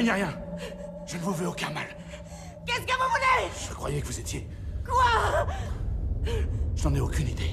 craignez rien. Je ne vous veux aucun mal. Qu'est-ce que vous voulez? Je croyais que vous étiez... Quoi? Je n'en ai aucune idée.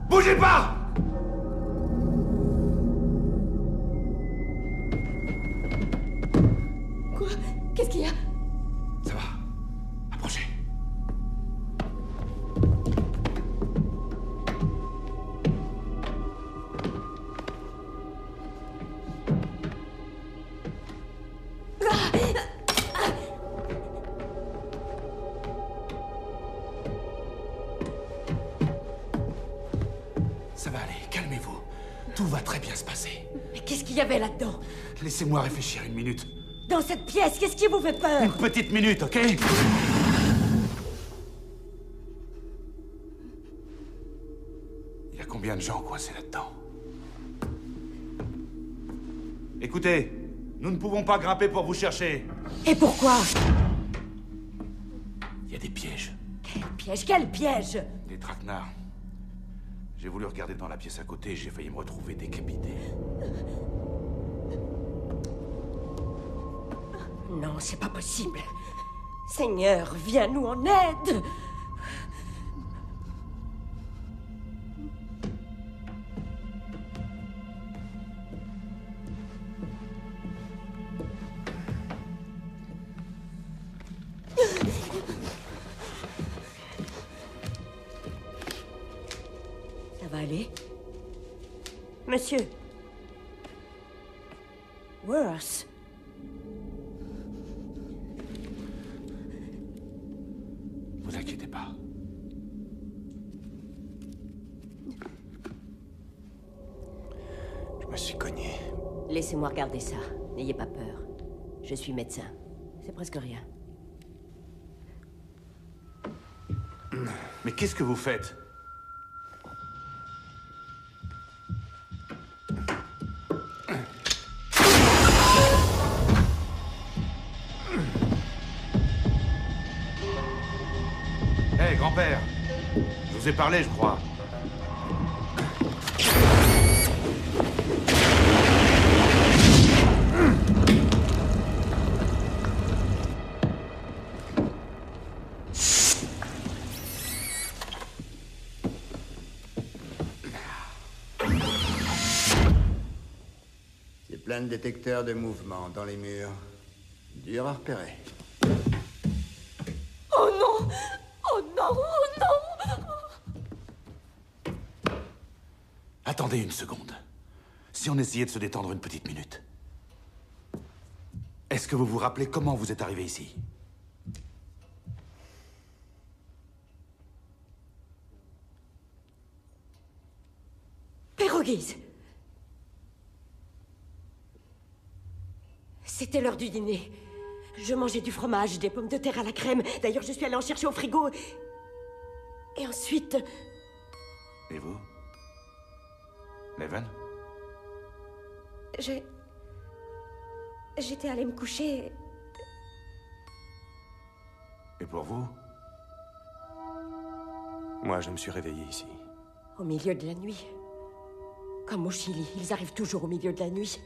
Bougez pas! Quoi? Qu'est-ce qu'il y a? Ça va. Approchez. Ça va aller, calmez-vous. Tout va très bien se passer. Mais qu'est-ce qu'il y avait là-dedans? Laissez-moi réfléchir une minute. Dans cette pièce, qu'est-ce qui vous fait peur? Une petite minute, ok? Il y a combien de gens coincés là-dedans? Écoutez, nous ne pouvons pas grimper pour vous chercher. Et pourquoi? Il y a des pièges. Quel piège? Quel piège? Des traquenards. J'ai voulu regarder dans la pièce à côté et j'ai failli me retrouver décapité. Non, c'est pas possible. Seigneur, viens nous en aide. Ça va aller? Monsieur. Worse. Vous inquiétez pas. Je me suis cogné. Laissez-moi regarder ça. N'ayez pas peur. Je suis médecin. C'est presque rien. Mais qu'est-ce que vous faites? Hé, grand-père. Je vous ai parlé, je crois. C'est plein de détecteurs de mouvement dans les murs. Dur à repérer. Oh non! Oh non! Oh non! Attendez une seconde. Si on essayait de se détendre une petite minute. Est-ce que vous vous rappelez comment vous êtes arrivé ici? Péroguise! C'était l'heure du dîner. Je mangeais du fromage, des pommes de terre à la crème. D'ailleurs, je suis allée en chercher au frigo. Et ensuite... Et vous? Leven? J'étais allée me coucher. Et pour vous? Moi, je me suis réveillé ici. Au milieu de la nuit. Comme au Chili, ils arrivent toujours au milieu de la nuit.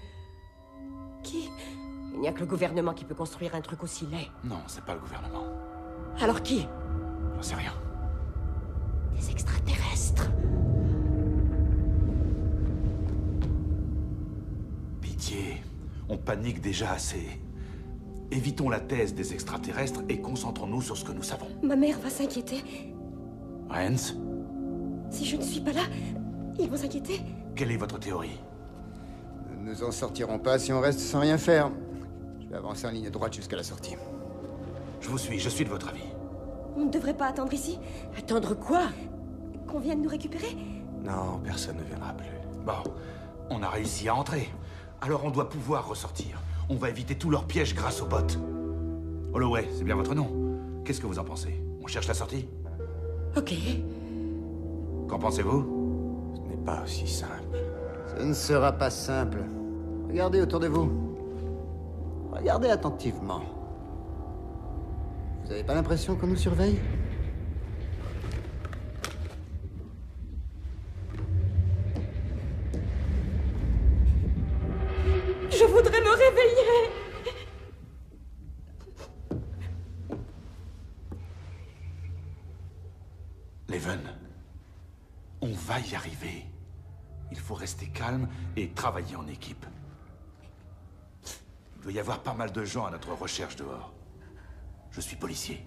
Qui? Il n'y a que le gouvernement qui peut construire un truc aussi laid. Non, c'est pas le gouvernement. Alors qui? J'en sais rien. Des extraterrestres. Pitié, on panique déjà assez. Évitons la thèse des extraterrestres et concentrons-nous sur ce que nous savons. Ma mère va s'inquiéter. Renz, Si je ne suis pas là, ils vont s'inquiéter. quelle est votre théorie? Nous ne nous en sortirons pas si on reste sans rien faire. Je vais avancer en ligne droite jusqu'à la sortie. Je vous suis, je suis de votre avis. On ne devrait pas attendre ici? Attendre quoi? Qu'on vienne nous récupérer? Non, personne ne viendra plus. Bon, on a réussi à entrer. Alors on doit pouvoir ressortir. On va éviter tous leurs pièges grâce aux bots. Holloway, c'est bien votre nom. Qu'est-ce que vous en pensez? On cherche la sortie? Ok. Qu'en pensez-vous? Ce n'est pas aussi simple. Ce ne sera pas simple. Regardez autour de vous. Regardez attentivement. Vous n'avez pas l'impression qu'on nous surveille? Je voudrais me réveiller. Leven, on va y arriver. Il faut rester calme et travailler en équipe. Il doit y avoir pas mal de gens à notre recherche dehors. Je suis policier.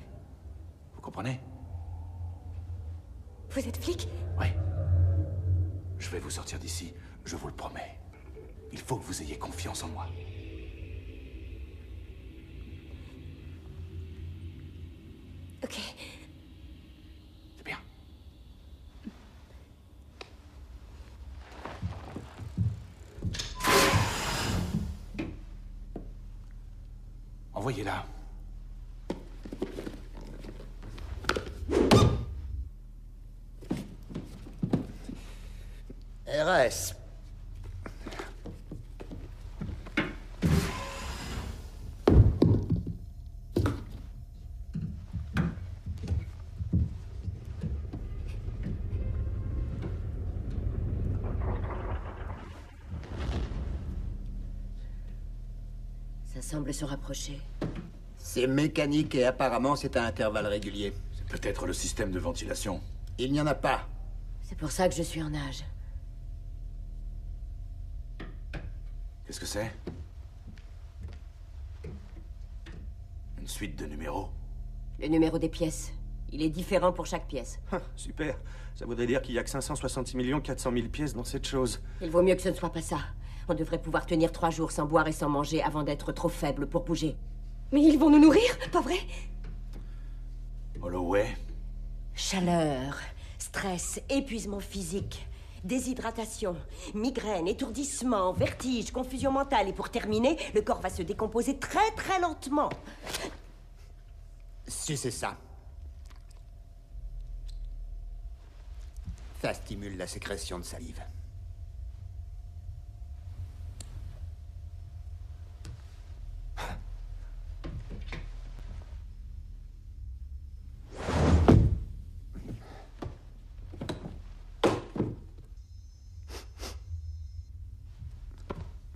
Vous comprenez? Vous êtes flic? Oui. Je vais vous sortir d'ici, je vous le promets. Il faut que vous ayez confiance en moi. Ok. C'est bien. Envoyez-la. RS. Ça semble se rapprocher. C'est mécanique et apparemment c'est à intervalles réguliers. C'est peut-être le système de ventilation. Il n'y en a pas. C'est pour ça que je suis en nage. Qu'est-ce que c'est? Une suite de numéros. Le numéro des pièces. Il est différent pour chaque pièce. Ah, super. Ça voudrait dire qu'il y a que 566 400 000 pièces dans cette chose. Il vaut mieux que ce ne soit pas ça. On devrait pouvoir tenir 3 jours sans boire et sans manger avant d'être trop faible pour bouger. Mais ils vont nous nourrir, pas vrai? Holloway? Chaleur, stress, épuisement physique, déshydratation, migraine, étourdissement, vertige, confusion mentale. Et pour terminer, le corps va se décomposer très très lentement. Si c'est ça. Ça stimule la sécrétion de salive.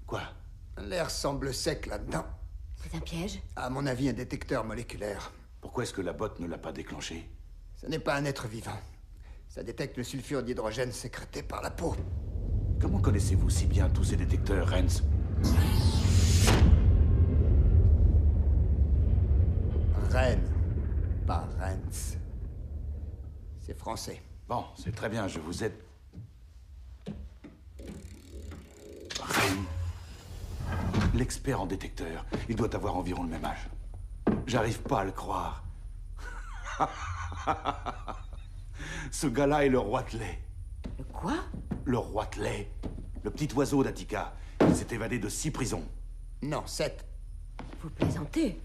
Quoi? L'air semble sec là-dedans. C'est un piège? À mon avis, un détecteur moléculaire. Pourquoi est-ce que la botte ne l'a pas déclenché? Ce n'est pas un être vivant. Ça détecte le sulfure d'hydrogène sécrété par la peau. Comment connaissez-vous si bien tous ces détecteurs, Renz? Rennes, pas Rennes. C'est français. Bon, c'est très bien, je vous aide. Rennes. L'expert en détecteur. Il doit avoir environ le même âge. J'arrive pas à le croire. Ce gars-là est le Roitelet. Le quoi? Le Roitelet. Le petit oiseau d'Attica. Il s'est évadé de 6 prisons. Non, 7. Vous plaisantez?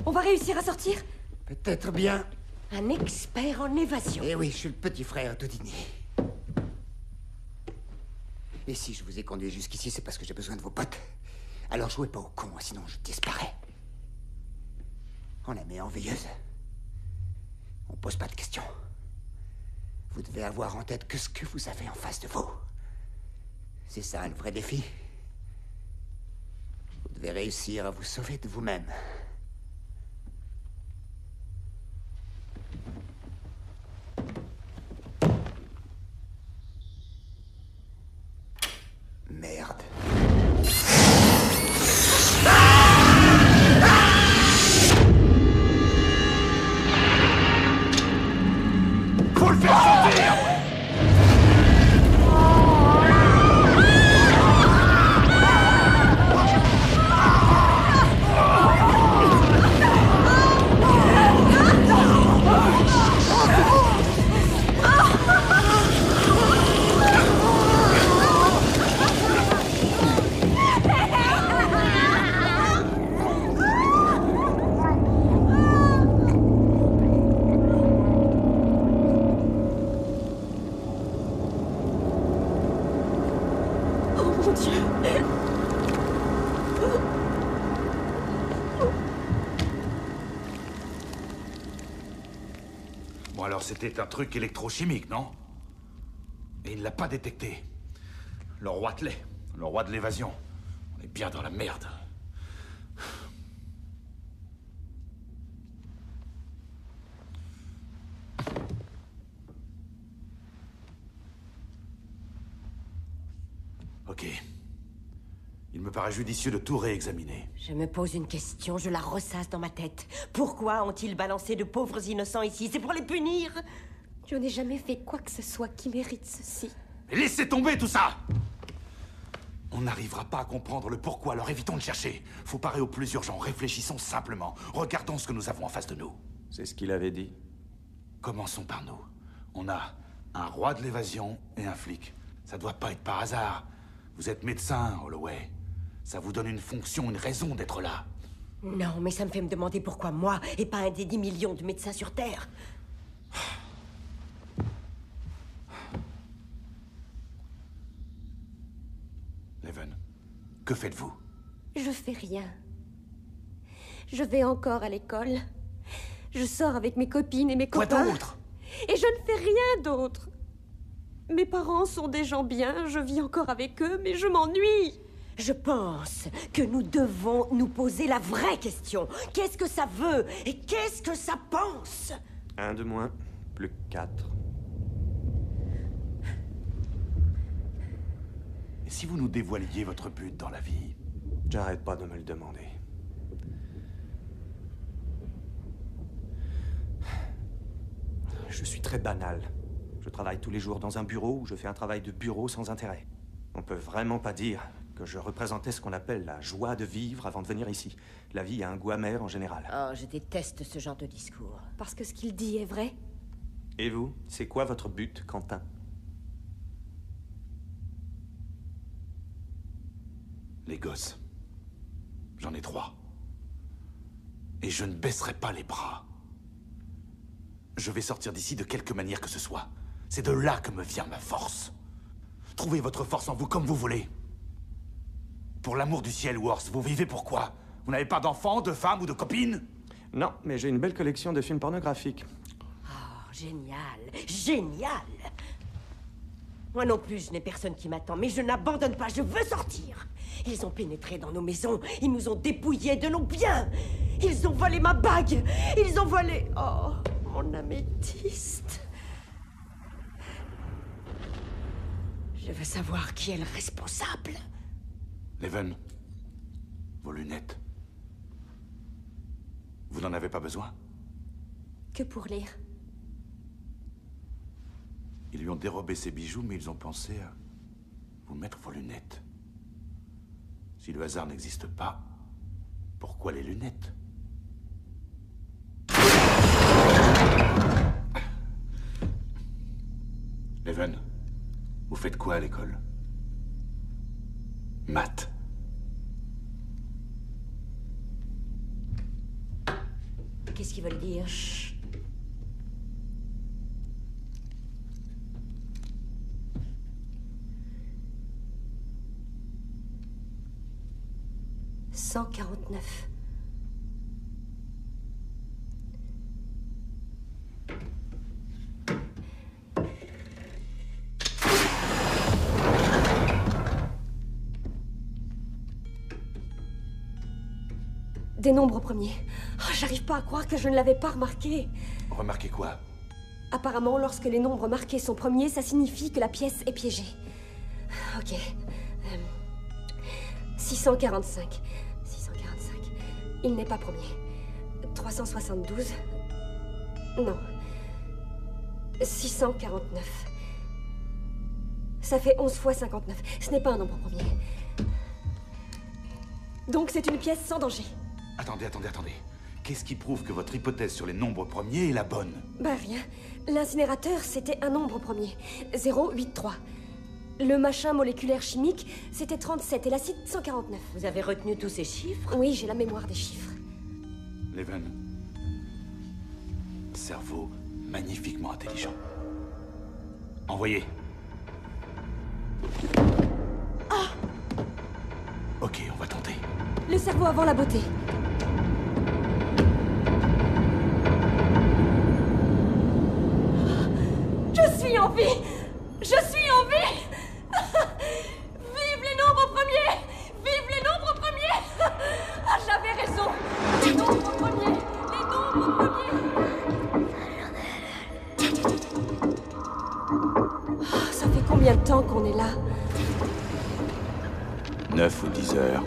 On va réussir à sortir? Peut-être bien. Un expert en évasion. Eh oui, je suis le petit frère d'Houdini. Et si je vous ai conduit jusqu'ici, c'est parce que j'ai besoin de vos potes. Alors jouez pas au con, sinon je disparais. On la met en veilleuse. On pose pas de questions. Vous devez avoir en tête que ce que vous avez en face de vous. C'est ça le vrai défi. Vous devez réussir à vous sauver de vous-même. Merde. Faut le faire sortir! Mon Dieu. Bon, alors c'était un truc électrochimique, non? Et il ne l'a pas détecté. Le roi Tley, le roi de l'évasion. On est bien dans la merde. Ok. Il me paraît judicieux de tout réexaminer. Je me pose une question, je la ressasse dans ma tête. Pourquoi ont-ils balancé de pauvres innocents ici? C'est pour les punir? Je n'ai jamais fait quoi que ce soit qui mérite ceci. Mais laissez tomber tout ça! On n'arrivera pas à comprendre le pourquoi, alors évitons de chercher. Faut parer au plus urgent, réfléchissons simplement. Regardons ce que nous avons en face de nous. C'est ce qu'il avait dit. Commençons par nous. On a un roi de l'évasion et un flic. Ça doit pas être par hasard. Vous êtes médecin, Holloway. Ça vous donne une fonction, une raison d'être là. Non, mais ça me fait me demander pourquoi moi, et pas un des 10 millions de médecins sur Terre. Leven, que faites-vous? Je fais rien. Je vais encore à l'école. Je sors avec mes copines et mes Quoi copains. d'autre? Et je ne fais rien d'autre. Mes parents sont des gens bien, je vis encore avec eux, mais je m'ennuie. Je pense que nous devons nous poser la vraie question. Qu'est-ce que ça veut et qu'est-ce que ça pense? 1 de moins, plus que 4. Et si vous nous dévoiliez votre but dans la vie? J'arrête pas de me le demander. Je suis très banal. Je travaille tous les jours dans un bureau où je fais un travail de bureau sans intérêt. On peut vraiment pas dire que je représentais ce qu'on appelle la joie de vivre avant de venir ici. La vie a un goût amer en général. Oh, je déteste ce genre de discours. Parce que ce qu'il dit est vrai. Et vous, c'est quoi votre but, Quentin? Les gosses. J'en ai 3. Et je ne baisserai pas les bras. Je vais sortir d'ici de quelque manière que ce soit. C'est de là que me vient ma force. Trouvez votre force en vous comme vous voulez. Pour l'amour du ciel, Worth, vous vivez pour quoi? Vous n'avez pas d'enfants, de femmes ou de copines? Non, mais j'ai une belle collection de films pornographiques. Oh, génial, génial. Moi non plus, je n'ai personne qui m'attend, mais je n'abandonne pas, je veux sortir. Ils ont pénétré dans nos maisons, ils nous ont dépouillés de nos biens. Ils ont volé ma bague, ils ont volé... Oh, mon améthyste. Je veux savoir qui est le responsable. Leven, vos lunettes. Vous n'en avez pas besoin? Que pour lire. Ils lui ont dérobé ses bijoux, mais ils ont pensé à vous mettre vos lunettes. Si le hasard n'existe pas, pourquoi les lunettes? Leven, vous faites quoi à l'école? Maths. Qu'est-ce qu'ils veulent dire? Chut. « 149. Des nombres premiers. Oh, j'arrive pas à croire que je ne l'avais pas remarqué. Remarquez quoi? Apparemment, lorsque les nombres marqués sont premiers, ça signifie que la pièce est piégée. Ok. 645. 645. Il n'est pas premier. 372. Non. 649. Ça fait 11 fois 59. Ce n'est pas un nombre premier. Donc c'est une pièce sans danger. Attendez. Qu'est-ce qui prouve que votre hypothèse sur les nombres premiers est la bonne? Bah rien. L'incinérateur, c'était un nombre premier. 083. Le machin moléculaire chimique, c'était 37 et l'acide 149. Vous avez retenu tous ces chiffres? Oui, j'ai la mémoire des chiffres. Leven. Cerveau magnifiquement intelligent. Envoyez. Ah! Le cerveau avant la beauté. Je suis en vie! Je suis en vie! Vive les nombres premiers! Vive les nombres premiers! Ah, j'avais raison! Les nombres premiers! Les nombres premiers! Ah, ça fait combien de temps qu'on est là? 9 ou 10 heures.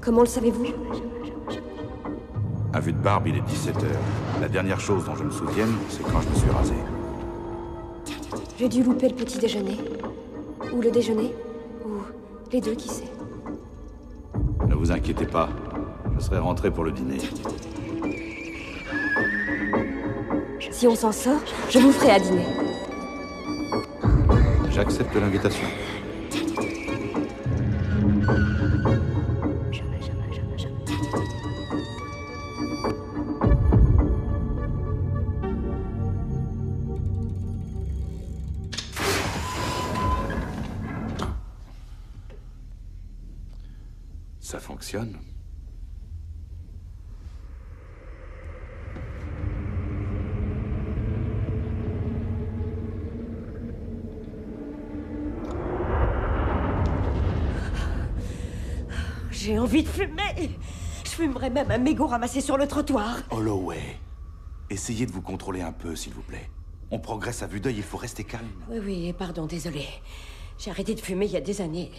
Comment le savez-vous? À vue de barbe, il est 17 heures. La dernière chose dont je me souvienne, c'est quand je me suis rasé. J'ai dû louper le petit déjeuner. Ou le déjeuner. Ou les deux, qui sait. Ne vous inquiétez pas, je serai rentré pour le dîner. Si on s'en sort, je vous ferai à dîner. J'accepte l'invitation. Ça fonctionne. J'ai envie de fumer. Je fumerais même un mégot ramassé sur le trottoir. Holloway, essayez de vous contrôler un peu, s'il vous plaît. On progresse à vue d'œil, il faut rester calme. Oui, pardon, désolé. J'ai arrêté de fumer il y a des années.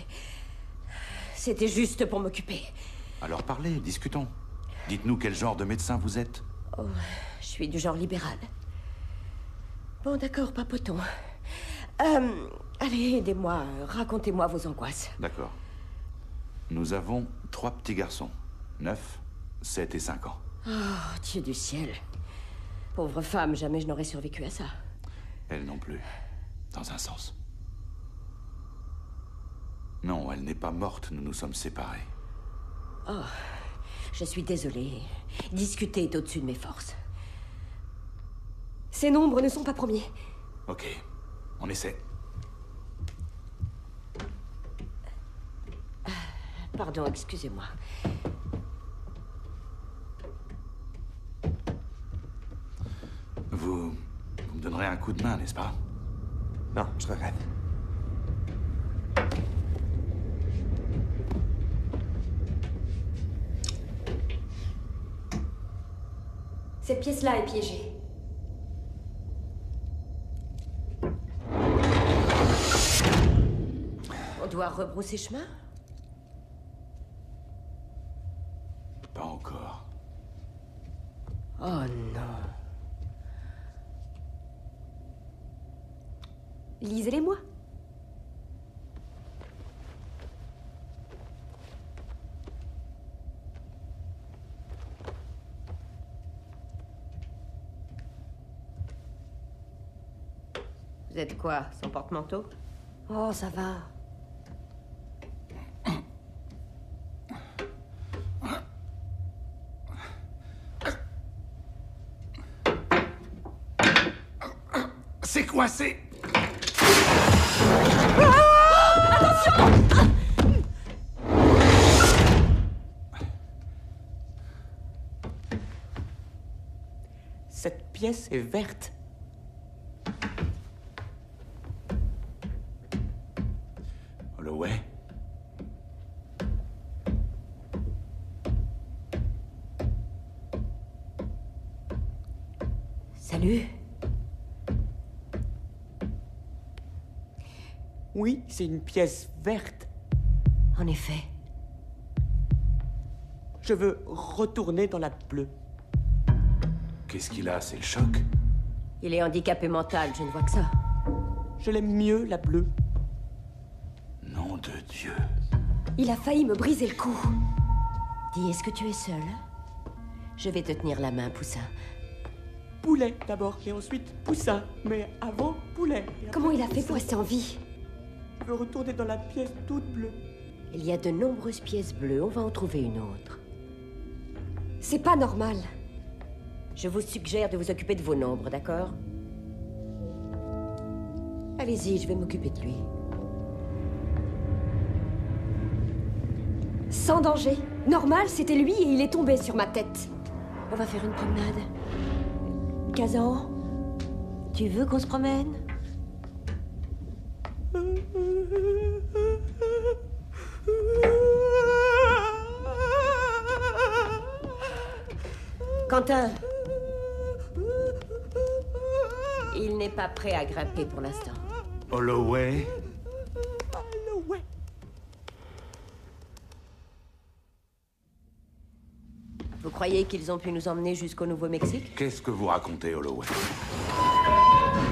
C'était juste pour m'occuper. Alors parlez, discutons. Dites-nous quel genre de médecin vous êtes. Oh, je suis du genre libéral. Bon, d'accord, papotons. Allez, aidez-moi, racontez-moi vos angoisses. D'accord. Nous avons 3 petits garçons. 9, 7 et 5 ans. Oh, Dieu du ciel. Pauvre femme, jamais je n'aurais survécu à ça. Elle non plus. Dans un sens. Non, elle n'est pas morte, nous nous sommes séparés. Oh, je suis désolée. Discuter est au-dessus de mes forces. Ces nombres ne sont pas premiers. Ok, on essaie. Pardon, excusez-moi. Vous me donnerez un coup de main, n'est-ce pas? Non, je regrette. Cette pièce-là est piégée. On doit rebrousser chemin? Pas encore. Oh non. Lisez-les-moi. Vous êtes quoi, son porte-manteau? Oh, ça va. C'est coincé! Cette pièce est verte. Holloway? Salut. Oui, c'est une pièce verte. En effet. Je veux retourner dans la bleue. Qu'est-ce qu'il a? C'est le choc? Il est handicapé mental, je ne vois que ça. Je l'aime mieux, la bleue. Nom de Dieu. Il a failli me briser le cou. Dis, est-ce que tu es seul? Je vais te tenir la main, Poussin. Poulet d'abord, et ensuite poussin. Mais avant, poulet. Et après, Comment il a fait poussin. pour rester en vie? Je veux retourner dans la pièce toute bleue. Il y a de nombreuses pièces bleues, on va en trouver une autre. C'est pas normal. Je vous suggère de vous occuper de vos nombres, d'accord? Allez-y, je vais m'occuper de lui. Sans danger. Normal, c'était lui et il est tombé sur ma tête. On va faire une promenade. Kazan, tu veux qu'on se promène? Quentin. Il n'est pas prêt à grimper pour l'instant. Holloway. Vous croyez qu'ils ont pu nous emmener jusqu'au Nouveau-Mexique? Qu'est-ce que vous racontez, Holloway?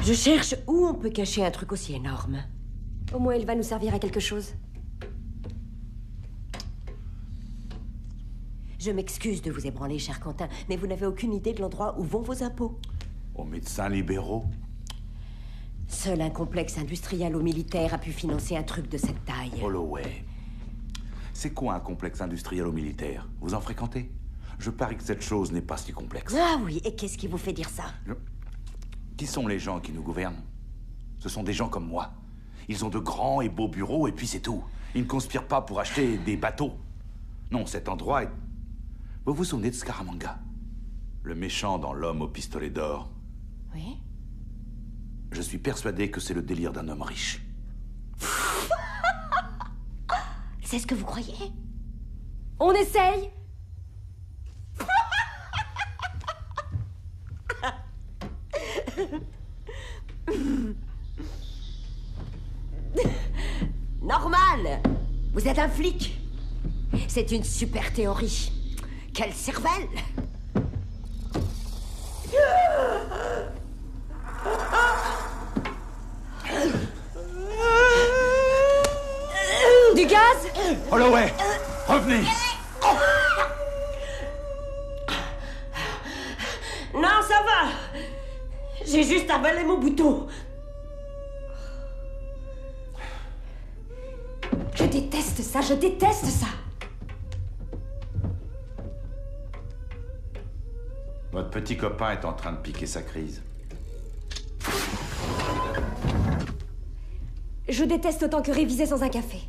Je cherche où on peut cacher un truc aussi énorme. Au moins, il va nous servir à quelque chose. Je m'excuse de vous ébranler, cher Quentin, mais vous n'avez aucune idée de l'endroit où vont vos impôts. Aux médecins libéraux? Seul un complexe industriel ou militaire a pu financer un truc de cette taille. Holloway. C'est quoi un complexe industriel ou militaire? Vous en fréquentez? Je parie que cette chose n'est pas si complexe. Ah oui, et qu'est-ce qui vous fait dire ça? Qui sont les gens qui nous gouvernent? Ce sont des gens comme moi. Ils ont de grands et beaux bureaux et puis c'est tout. Ils ne conspirent pas pour acheter des bateaux. Non, cet endroit est... Vous vous souvenez de Scaramanga? Le méchant dans L'homme au pistolet d'or. Oui? Je suis persuadé que c'est le délire d'un homme riche. C'est ce que vous croyez? On essaye? Normal! Vous êtes un flic! C'est une super théorie. Quelle cervelle! Du gaz? Holloway! Revenez! Non, ça va! J'ai juste avalé mon bouton. Je déteste ça, je déteste ça. Votre petit copain est en train de piquer sa crise. Je déteste autant que réviser sans un café.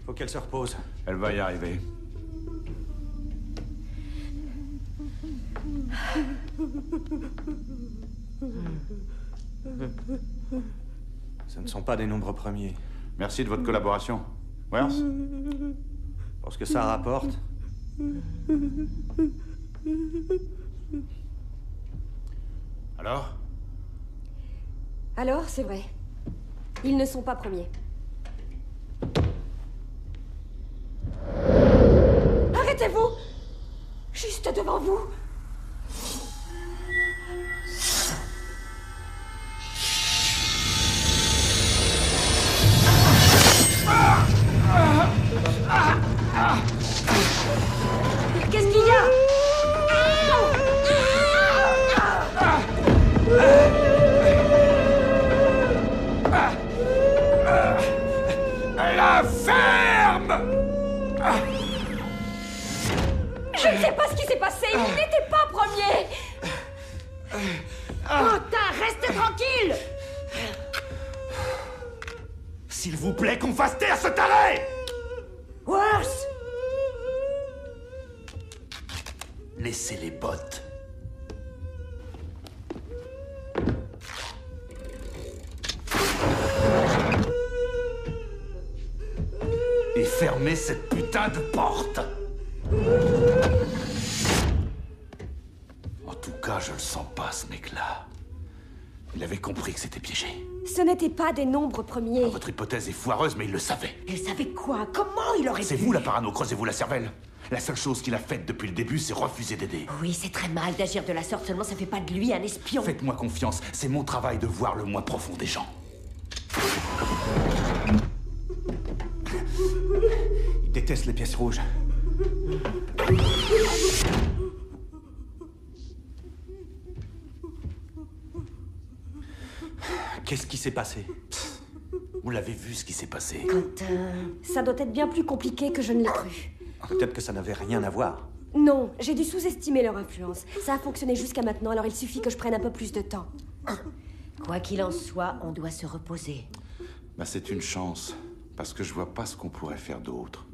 Faut qu'elle se repose. Elle va y arriver. Ce ne sont pas des nombres premiers. Merci de votre collaboration. Wells? Pour ce que ça rapporte. Alors? Alors, c'est vrai. Ils ne sont pas premiers. Arrêtez-vous! Juste devant vous! Qu'est-ce qu'il y a? La ferme! Je ne sais pas ce qui s'est passé, ils n'étaient pas premiers! Quentin, restez tranquille! S'il vous plaît, qu'on fasse taire ce taré! Worse! Laissez les bottes. Et fermez cette putain de porte. En tout cas, je le sens pas, ce mec-là. Il avait compris que c'était piégé. Ce n'étaient pas des nombres premiers. Votre hypothèse est foireuse, mais il le savait. Il savait quoi? Comment il aurait C'est pu? vous la parano, creusez-vous la cervelle. La seule chose qu'il a faite depuis le début, c'est refuser d'aider. Oui, c'est très mal d'agir de la sorte, seulement ça fait pas de lui un espion. Faites-moi confiance, c'est mon travail de voir le moins profond des gens. Il déteste les pièces rouges. Qu'est-ce qui s'est passé? Vous l'avez vu ce qui s'est passé. Quentin... Ça doit être bien plus compliqué que je ne l'ai cru. Peut-être que ça n'avait rien à voir. Non, j'ai dû sous-estimer leur influence. Ça a fonctionné jusqu'à maintenant, alors il suffit que je prenne un peu plus de temps. Quoi qu'il en soit, on doit se reposer. Bah, c'est une chance, parce que je vois pas ce qu'on pourrait faire d'autre.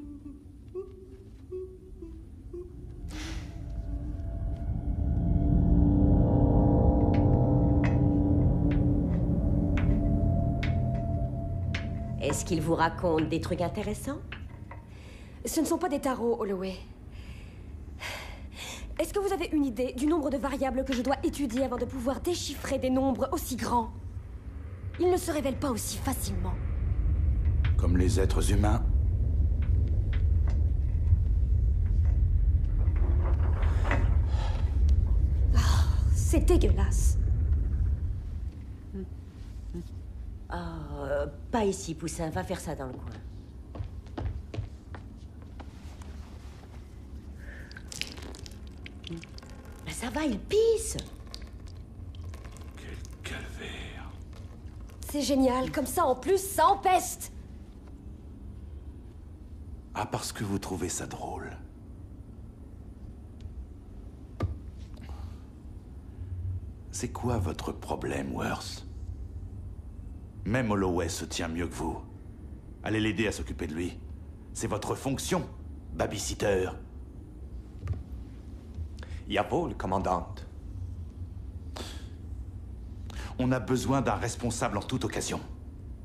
Est-ce qu'il vous raconte des trucs intéressants? Ce ne sont pas des tarots, Holloway. Est-ce que vous avez une idée du nombre de variables que je dois étudier avant de pouvoir déchiffrer des nombres aussi grands? Ils ne se révèlent pas aussi facilement. Comme les êtres humains. C'est dégueulasse. Pas ici, Poussin. Va faire ça dans le coin. Ben, ça va, il pisse. Quel calvaire. C'est génial. Comme ça, en plus, ça empeste. Ah, parce que vous trouvez ça drôle. C'est quoi votre problème, Worth? Même Holloway se tient mieux que vous. Allez l'aider à s'occuper de lui. C'est votre fonction, babysitter. Jawohl, commandante. On a besoin d'un responsable en toute occasion.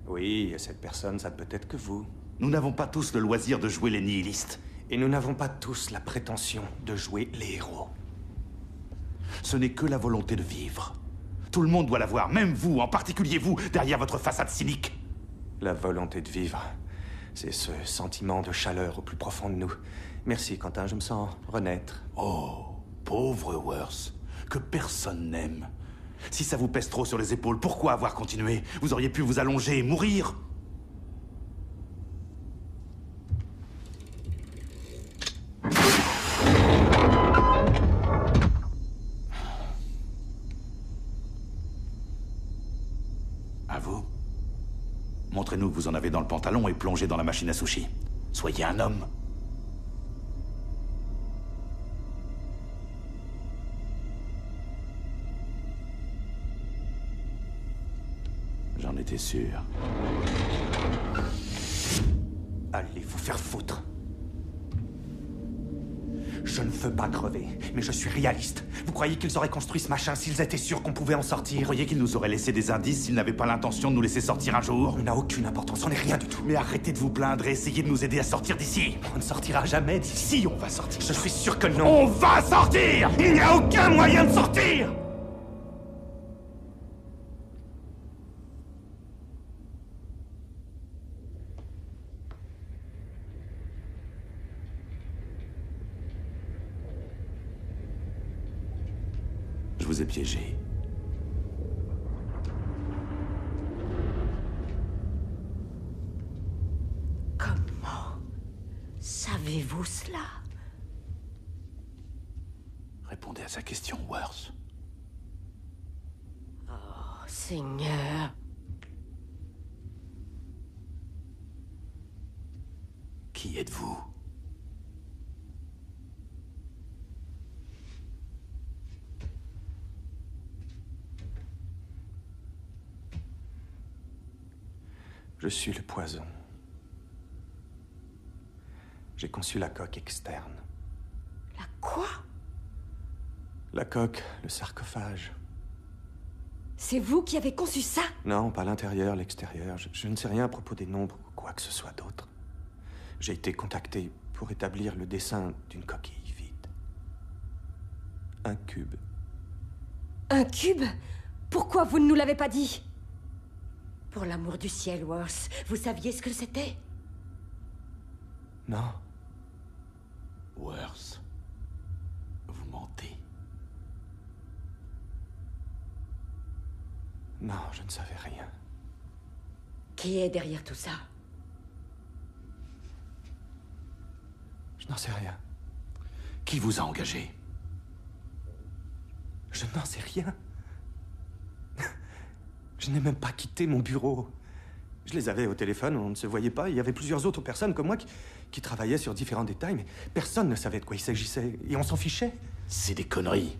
Oui, et cette personne, ça ne peut être que vous. Nous n'avons pas tous le loisir de jouer les nihilistes. Et nous n'avons pas tous la prétention de jouer les héros. Ce n'est que la volonté de vivre. Tout le monde doit l'avoir, même vous, en particulier vous, derrière votre façade cynique. La volonté de vivre, c'est ce sentiment de chaleur au plus profond de nous. Merci, Quentin, je me sens renaître. Oh, pauvre Worth, que personne n'aime. Si ça vous pèse trop sur les épaules, pourquoi avoir continué? Vous auriez pu vous allonger et mourir. À vous. Montrez-nous que vous en avez dans le pantalon et plongez dans la machine à sushi. Soyez un homme. J'en étais sûr. Allez vous faire foutre. Je ne veux pas crever, mais je suis réaliste. Vous croyez qu'ils auraient construit ce machin s'ils étaient sûrs qu'on pouvait en sortir? Vous croyez qu'ils nous auraient laissé des indices s'ils n'avaient pas l'intention de nous laisser sortir un jour? Ça n'a aucune importance, on n'est rien du tout. Mais arrêtez de vous plaindre et essayez de nous aider à sortir d'ici. On ne sortira jamais d'ici. Si, on va sortir. Je suis sûr que non. On va sortir! Il n'y a aucun moyen de sortir! Je vous ai piégé. Comment savez-vous cela? Répondez à sa question, Worth. Oh, Seigneur. Qui êtes-vous? Je suis le poison. J'ai conçu la coque externe. La quoi? La coque, le sarcophage. C'est vous qui avez conçu ça? Non, pas l'intérieur, l'extérieur. Je ne sais rien à propos des nombres ou quoi que ce soit d'autre. J'ai été contacté pour établir le dessin d'une coquille vide. Un cube. Un cube? Pourquoi vous ne nous l'avez pas dit? Pour l'amour du ciel, Worth, vous saviez ce que c'était? Non. Worth, vous mentez. Non, je ne savais rien. Qui est derrière tout ça? Je n'en sais rien. Qui vous a engagé? Je n'en sais rien. Je n'ai même pas quitté mon bureau. Je les avais au téléphone, on ne se voyait pas. Il y avait plusieurs autres personnes comme moi qui travaillaient sur différents détails, mais personne ne savait de quoi il s'agissait. Et on s'en fichait. C'est des conneries.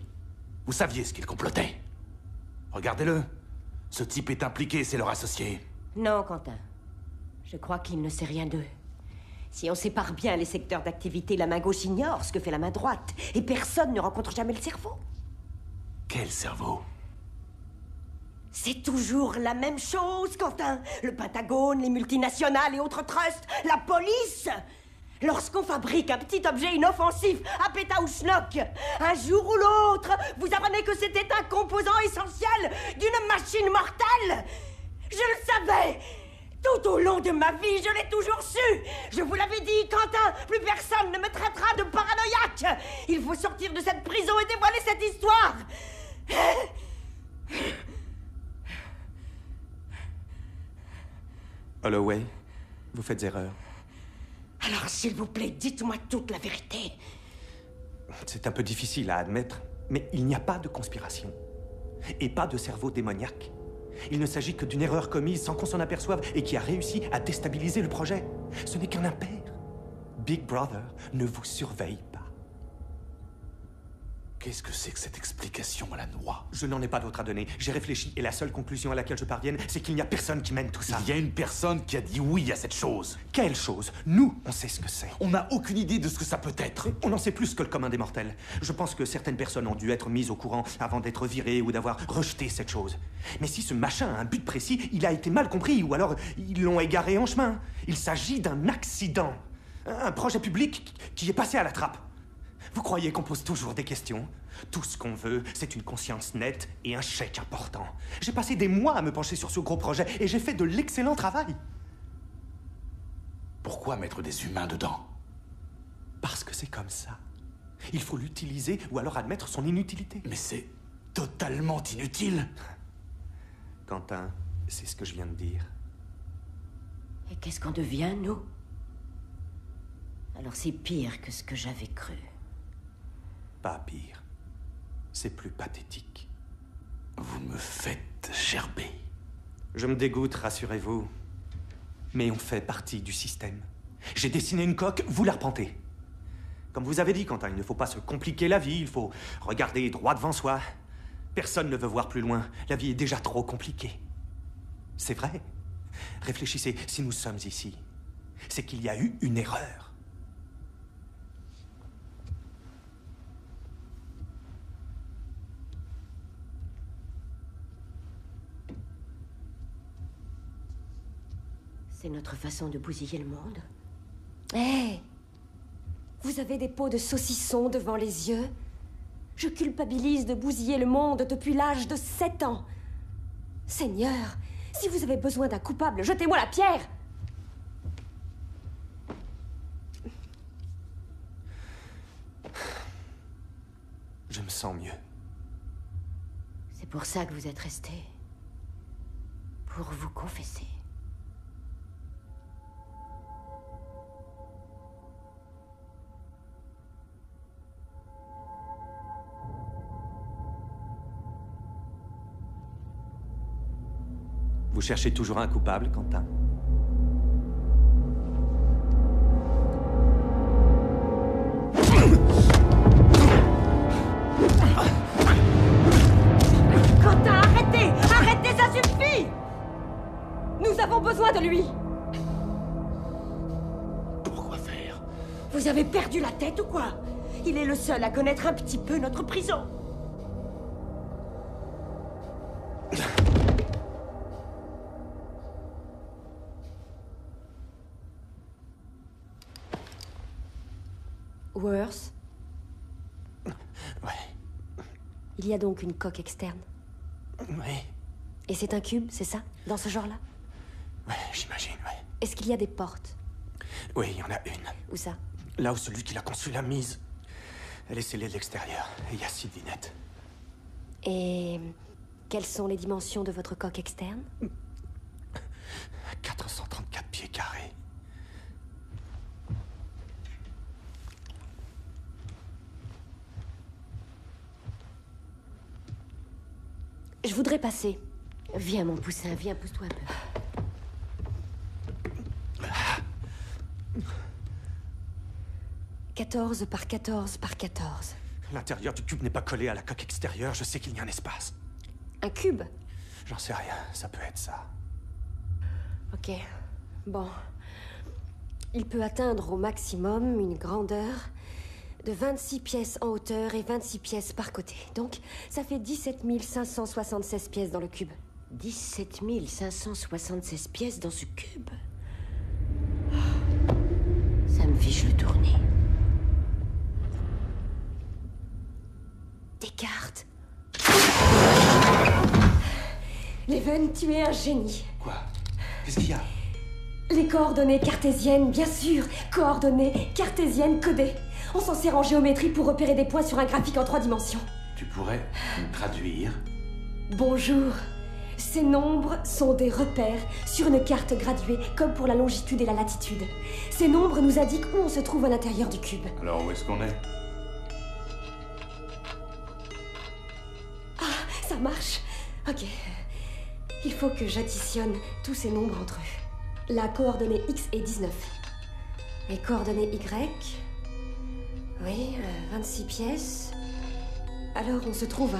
Vous saviez ce qu'ils complotaient. Regardez-le. Ce type est impliqué, c'est leur associé. Non, Quentin. Je crois qu'il ne sait rien d'eux. Si on sépare bien les secteurs d'activité, la main gauche ignore ce que fait la main droite. Et personne ne rencontre jamais le cerveau. Quel cerveau? C'est toujours la même chose, Quentin. Le Pentagone, les multinationales et autres trusts, la police. Lorsqu'on fabrique un petit objet inoffensif à péta ou schnock, un jour ou l'autre, vous apprenez que c'était un composant essentiel d'une machine mortelle. Je le savais. Tout au long de ma vie, je l'ai toujours su. Je vous l'avais dit, Quentin, plus personne ne me traitera de paranoïaque. Il faut sortir de cette prison et dévoiler cette histoire. Holloway, vous faites erreur. Alors, s'il vous plaît, dites-moi toute la vérité. C'est un peu difficile à admettre, mais il n'y a pas de conspiration. Et pas de cerveau démoniaque. Il ne s'agit que d'une erreur commise sans qu'on s'en aperçoive et qui a réussi à déstabiliser le projet. Ce n'est qu'un impair. Big Brother ne vous surveille pas. Qu'est-ce que c'est que cette explication à la noix? Je n'en ai pas d'autre à donner. J'ai réfléchi et la seule conclusion à laquelle je parvienne, c'est qu'il n'y a personne qui mène tout ça. Il y a une personne qui a dit oui à cette chose. Quelle chose? Nous, on sait ce que c'est. On n'a aucune idée de ce que ça peut être. On en sait plus que le commun des mortels. Je pense que certaines personnes ont dû être mises au courant avant d'être virées ou d'avoir rejeté cette chose. Mais si ce machin a un but précis, il a été mal compris ou alors ils l'ont égaré en chemin. Il s'agit d'un accident. Un projet public qui est passé à la trappe. Vous croyez qu'on pose toujours des questions? Tout ce qu'on veut, c'est une conscience nette et un chèque important. J'ai passé des mois à me pencher sur ce gros projet et j'ai fait de l'excellent travail. Pourquoi mettre des humains dedans? Parce que c'est comme ça. Il faut l'utiliser ou alors admettre son inutilité. Mais c'est totalement inutile. Quentin, c'est ce que je viens de dire. Et qu'est-ce qu'on devient, nous? Alors c'est pire que ce que j'avais cru. Pas pire. C'est plus pathétique. Vous me faites gerber. Je me dégoûte, rassurez-vous. Mais on fait partie du système. J'ai dessiné une coque, vous l'arpentez. Comme vous avez dit, Quentin, il ne faut pas se compliquer la vie, il faut regarder droit devant soi. Personne ne veut voir plus loin. La vie est déjà trop compliquée. C'est vrai. Réfléchissez, si nous sommes ici, c'est qu'il y a eu une erreur. C'est notre façon de bousiller le monde. Hé! Vous avez des pots de saucisson devant les yeux? Je culpabilise de bousiller le monde depuis l'âge de 7 ans. Seigneur, si vous avez besoin d'un coupable, jetez-moi la pierre! Je me sens mieux. C'est pour ça que vous êtes resté. Pour vous confesser. Vous cherchez toujours un coupable, Quentin? Quentin, arrêtez! Arrêtez, ça suffit! Nous avons besoin de lui! Pourquoi faire? Vous avez perdu la tête ou quoi? Il est le seul à connaître un petit peu notre prison. Worth, Ouais, il y a donc une coque externe. ouais, Et c'est un cube, c'est ça? Dans ce genre-là? ouais, j'imagine, ouais. Est-ce qu'il y a des portes? Oui, il y en a une. Où ça? Là où celui qui l'a conçu l'a mise. Elle est scellée de l'extérieur. Et il y a 6 vignettes. Et quelles sont les dimensions de votre coque externe? 434 pieds carrés. Je voudrais passer. Viens, mon poussin, viens, pousse-toi un peu. « 14 par 14 par 14. L'intérieur du cube n'est pas collé à la coque extérieure. Je sais qu'il y a un espace. Un cube? J'en sais rien. Ça peut être ça. Ok. Bon. Il peut atteindre au maximum une grandeur de 26 pièces en hauteur et 26 pièces par côté. Donc, ça fait 17 576 pièces dans le cube. 17 576 pièces dans ce cube. Ça me fiche le tourner. Des cartes. Leven, tu es un génie. Quoi? Qu'est-ce qu'il y a? Les coordonnées cartésiennes, bien sûr. Coordonnées cartésiennes codées. On s'en sert en géométrie pour repérer des points sur un graphique en 3 dimensions. Tu pourrais me traduire? Bonjour. Ces nombres sont des repères sur une carte graduée, comme pour la longitude et la latitude. Ces nombres nous indiquent où on se trouve à l'intérieur du cube. Alors où est-ce qu'on est? Ah, ça marche. Ok. Il faut que j'additionne tous ces nombres entre eux. La coordonnée X est 19. Les coordonnées Y... Oui, 26 pièces. Alors on se trouve à...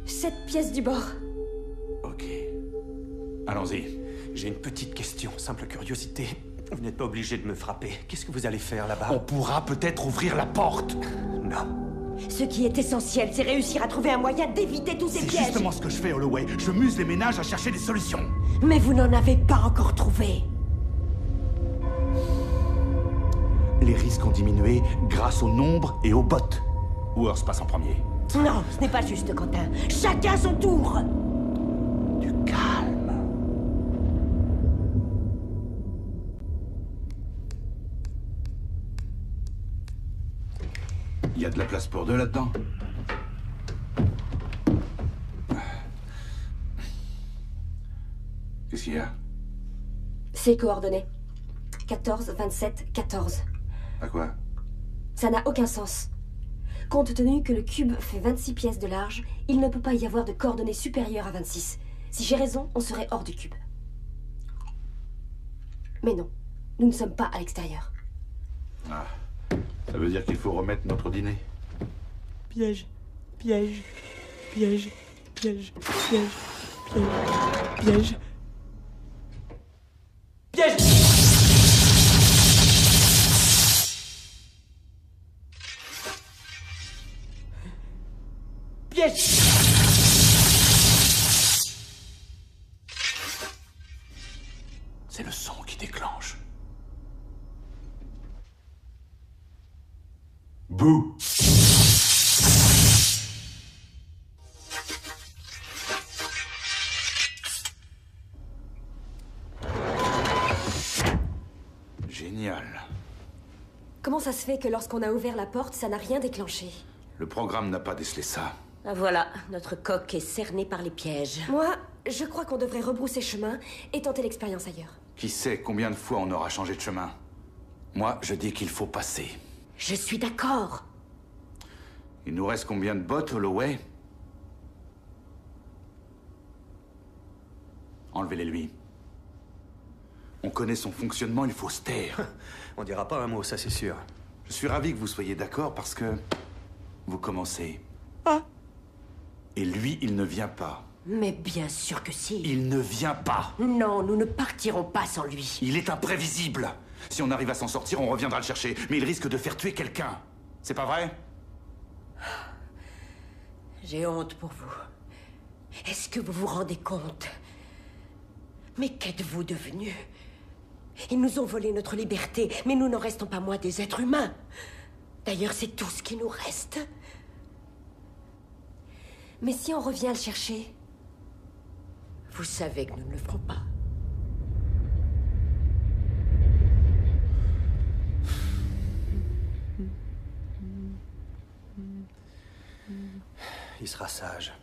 7 pièces du bord. Ok. Allons-y. J'ai une petite question, simple curiosité. Vous n'êtes pas obligé de me frapper. Qu'est-ce que vous allez faire là-bas? On pourra peut-être ouvrir la porte. Non. Ce qui est essentiel, c'est réussir à trouver un moyen d'éviter tous ces C'est pièges. justement ce que je fais, Holloway. Je muse les ménages à chercher des solutions. Mais vous n'en avez pas encore trouvé. Les risques ont diminué grâce au nombre et aux bottes. Où se passe en premier? Non, ce n'est pas juste, Quentin. Chacun son tour. Du calme. Il y a de la place pour deux là-dedans? Qu'est-ce qu'il y a? Ces coordonnées. 14, 27, 14. À quoi? Ça n'a aucun sens. Compte tenu que le cube fait 26 pièces de large, il ne peut pas y avoir de coordonnées supérieures à 26. Si j'ai raison, on serait hors du cube. Mais non, nous ne sommes pas à l'extérieur. Ah. Ça veut dire qu'il faut remettre notre dîner? Piège, piège, piège, piège, piège, piège, piège. Piège! Piège! C'est le son qui déclenche. Bouh! Génial. Comment ça se fait que lorsqu'on a ouvert la porte, ça n'a rien déclenché? Le programme n'a pas décelé ça. Ah, voilà, notre coque est cernée par les pièges. Moi, je crois qu'on devrait rebrousser chemin et tenter l'expérience ailleurs. Qui sait combien de fois on aura changé de chemin? Moi, je dis qu'il faut passer. Je suis d'accord. Il nous reste combien de bottes, Holloway? Enlevez-les lui. On connaît son fonctionnement, il faut se taire. On dira pas un mot, ça c'est sûr. Je suis ravi que vous soyez d'accord parce que... vous commencez. Ah! Et lui, il ne vient pas. Mais bien sûr que si. Il ne vient pas. Non, nous ne partirons pas sans lui. Il est imprévisible. Si on arrive à s'en sortir, on reviendra le chercher. Mais il risque de faire tuer quelqu'un. C'est pas vrai? J'ai honte pour vous. Est-ce que vous vous rendez compte? Mais qu'êtes-vous devenus? Ils nous ont volé notre liberté, mais nous n'en restons pas moins des êtres humains. D'ailleurs, c'est tout ce qui nous reste. Mais si on revient le chercher? Vous savez que nous ne le ferons pas. Il sera sage.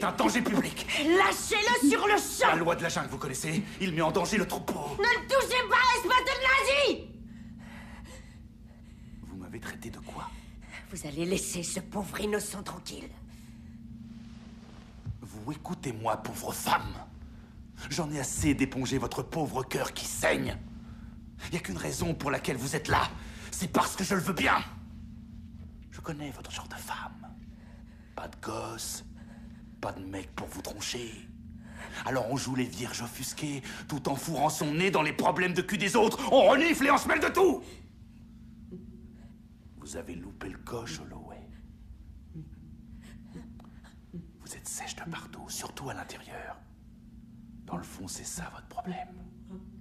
un danger public. Lâchez-le sur le La champ! loi de la jungle, vous connaissez? Il met en danger le troupeau. Ne le touchez pas, espèce de nazi! Vous m'avez traité de quoi? Vous allez laisser ce pauvre innocent tranquille. Vous écoutez-moi, pauvre femme. J'en ai assez d'éponger votre pauvre cœur qui saigne. Il n'y a qu'une raison pour laquelle vous êtes là. C'est parce que je le veux bien. Je connais votre genre de femme. Pas de gosse, pas de mec pour vous troncher. Alors on joue les vierges offusquées, tout en fourrant son nez dans les problèmes de cul des autres. On renifle et on se mêle de tout. Vous avez loupé le coche, Holloway. Vous êtes sèche de partout, surtout à l'intérieur. Dans le fond, c'est ça votre problème.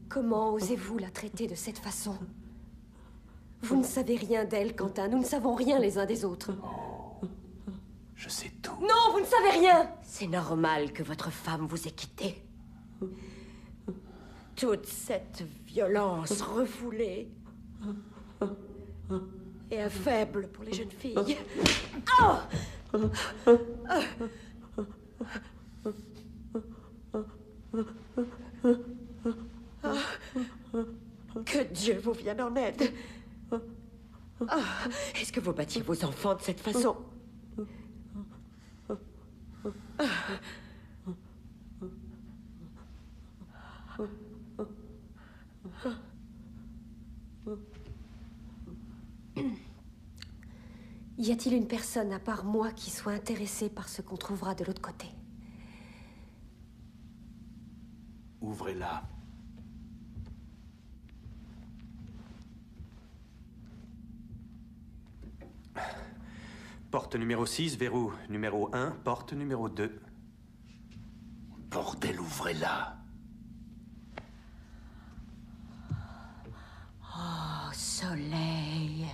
Comment osez-vous la traiter de cette façon? Vous ne savez rien d'elle, Quentin. Nous ne savons rien les uns des autres. Je sais tout. Non, vous ne savez rien! C'est normal que votre femme vous ait quitté. Toute cette violence refoulée Et faible pour les jeunes filles. Que Dieu vous vienne en aide. Est-ce que vous battiez vos enfants de cette façon? Y a-t-il une personne à part moi qui soit intéressée par ce qu'on trouvera de l'autre côté? Ouvrez-la. Porte numéro 6, verrou numéro 1, porte numéro 2. Bordel, ouvrez-la. Oh, soleil.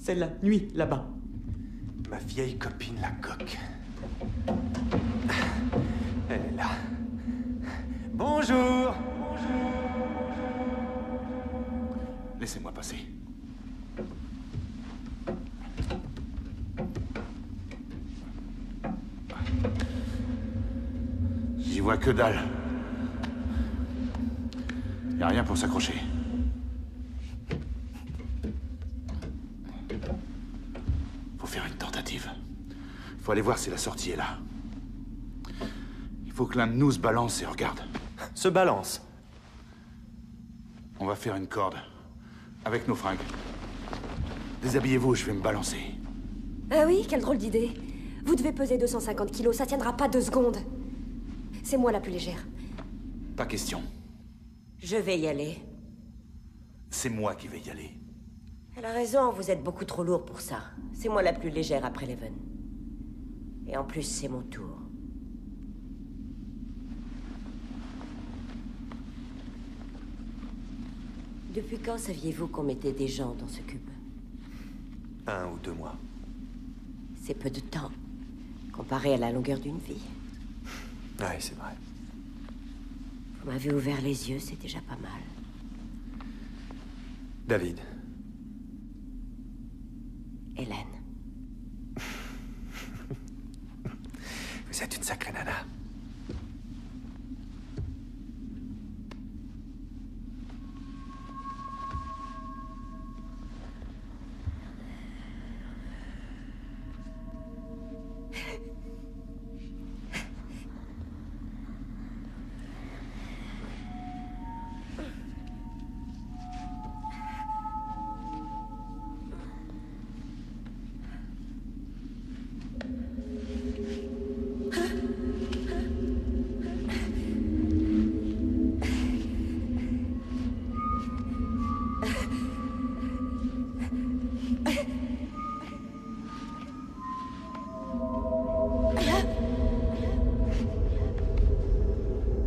C'est la nuit, là-bas. Ma vieille copine, la coque. Elle est là. Bonjour! Laissez-moi passer. J'y vois que dalle. Y a rien pour s'accrocher. Faut faire une tentative. Faut aller voir si la sortie est là. Il faut que l'un de nous se balance et regarde. Se balance. On va faire une corde. Avec nos fringues. Déshabillez-vous, je vais me balancer. Ah oui, quelle drôle d'idée. Vous devez peser 250 kilos, ça tiendra pas 2 secondes. C'est moi la plus légère. Pas question. Je vais y aller. C'est moi qui vais y aller. Elle a raison, vous êtes beaucoup trop lourd pour ça. C'est moi la plus légère après Leven. Et en plus, c'est mon tour. Depuis quand saviez-vous qu'on mettait des gens dans ce cube? 1 ou 2 mois. C'est peu de temps, comparé à la longueur d'une vie. Ouais, c'est vrai. Vous m'avez ouvert les yeux, c'est déjà pas mal. David. Hélène. Vous êtes une sacrée nana.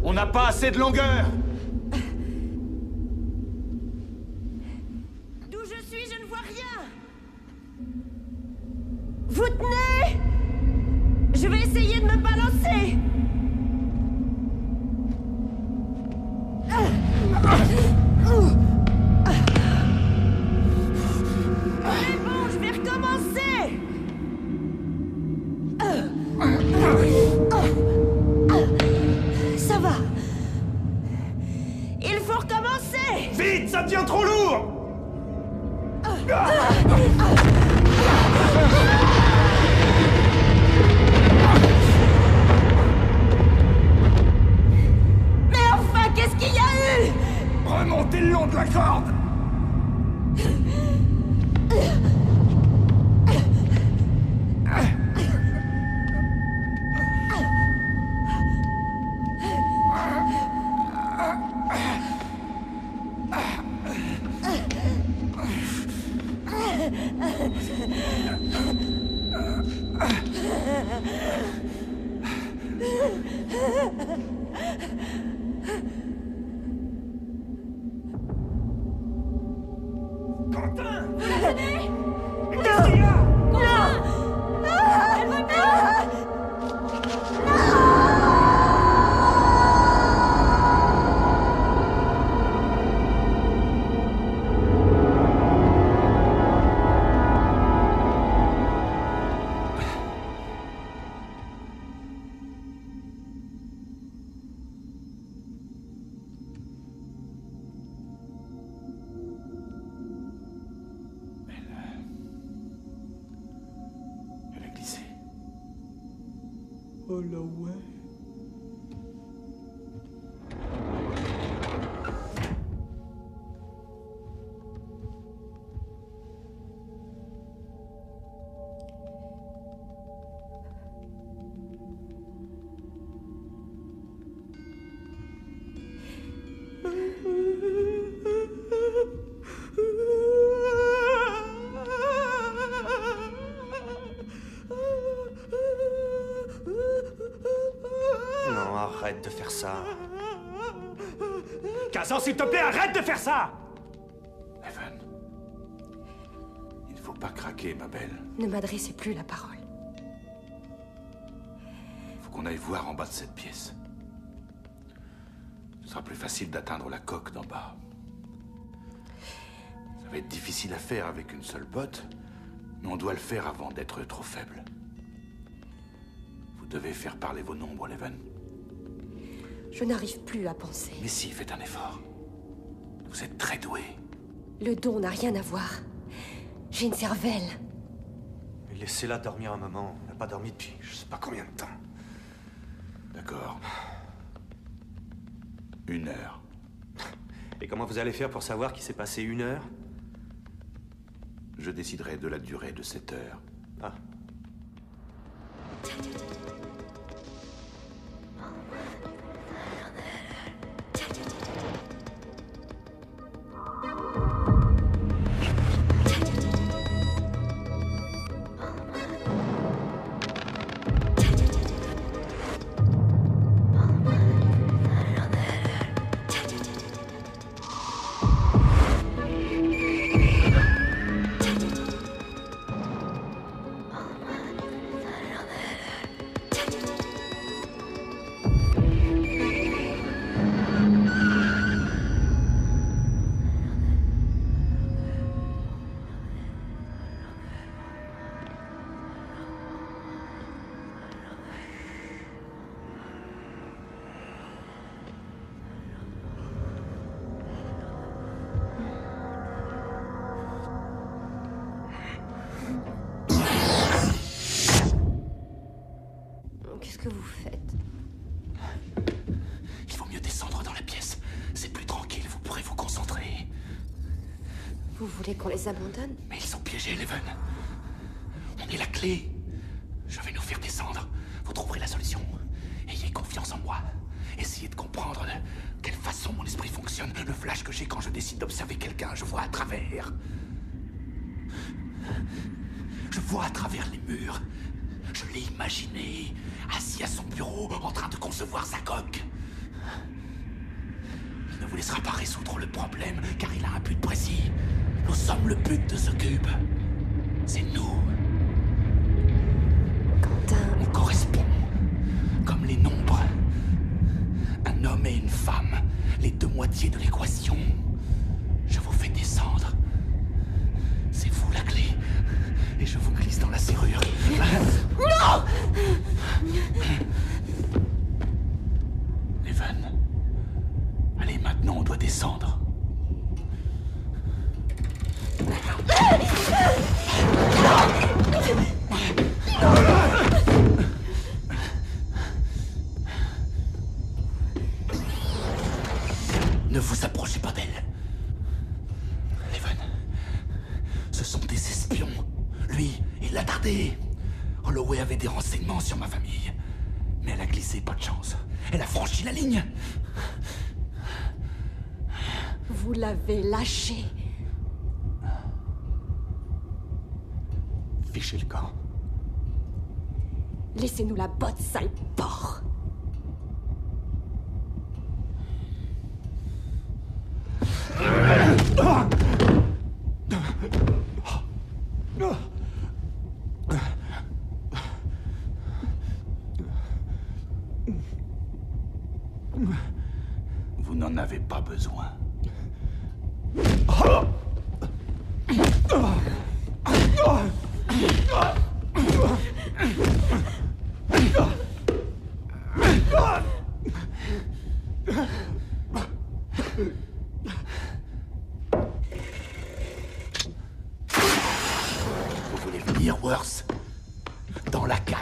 On n'a pas assez de longueur! Vous tenez? Je vais essayer de me balancer. C'est bon, je vais recommencer. Ça va. Il faut recommencer. Vite, ça devient trop lourd! Mais enfin, qu'est-ce qu'il y a eu? Remontez le long de la corde! Elle a glissé. Oh là ouais. Non, arrête de faire ça. Kazan, s'il te plaît, arrête de faire ça! Evan. Il ne faut pas craquer, ma belle. Ne m'adressez plus la parole. Faut qu'on aille voir en bas de cette pièce. Ce sera plus facile d'atteindre la coque d'en bas. Ça va être difficile à faire avec une seule botte, mais on doit le faire avant d'être trop faible. Vous devez faire parler vos nombres, Eleven. Je n'arrive plus à penser. Mais si, faites un effort. Vous êtes très doué. Le don n'a rien à voir. J'ai une cervelle. Mais laissez-la dormir un moment. Elle n'a pas dormi depuis je sais pas combien de temps. D'accord. 1 heure. Et comment vous allez faire pour savoir qu'il s'est passé 1 heure? Je déciderai de la durée de cette heure. Ah. Qu'est-ce que vous faites? Il vaut mieux descendre dans la pièce. C'est plus tranquille, vous pourrez vous concentrer. Vous voulez qu'on les abandonne? Mais ils sont piégés, Eleven. On est la clé. Je vais nous faire descendre. Vous trouverez la solution. Ayez confiance en moi. Essayez de comprendre de quelle façon mon esprit fonctionne. Le flash que j'ai quand je décide d'observer quelqu'un, je vois à travers. Je vois à travers les murs. Je l'ai imaginé, assis à son bureau, en train de concevoir sa coque. Il ne vous laissera pas résoudre le problème, car il a un but précis. Nous sommes le but de ce cube. C'est nous. vis dans la serrure. Non! Eleven. Allez, maintenant, on doit descendre. Ne vous approchez pas d'elle. Eleven, ce sont des espions. Lui, il l'a tardé. Holloway avait des renseignements sur ma famille. Mais elle a glissé, pas de chance. Elle a franchi la ligne. Vous l'avez lâché. Fichez le camp. Laissez-nous la botte, sale porc. Vous n'en avez pas besoin. Vous voulez venir, Worth? Dans la cale.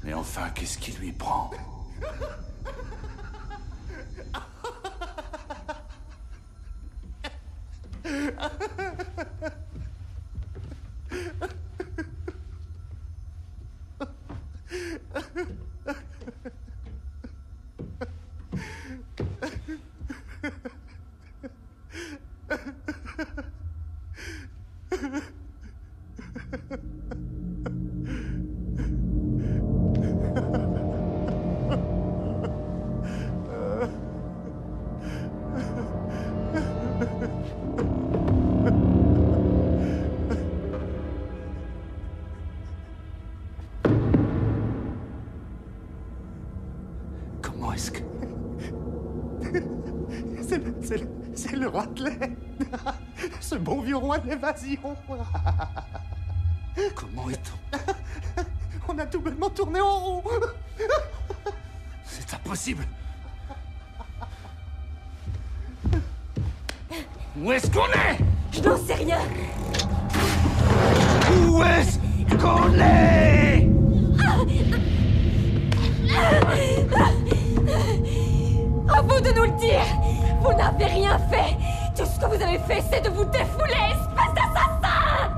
Mais enfin, qu'est-ce qui lui prend? Comment est-ce que... C'est le Rattler. Ce bon vieux roi de l'évasion. Comment est-on? On a tout bonnement tourné en rond. C'est impossible. Où est-ce qu'on est? Je n'en sais rien. Où est-ce qu'on est? À vous de nous le dire. Vous n'avez rien fait. Tout ce que vous avez fait, c'est de vous défouler, espèce d'assassin.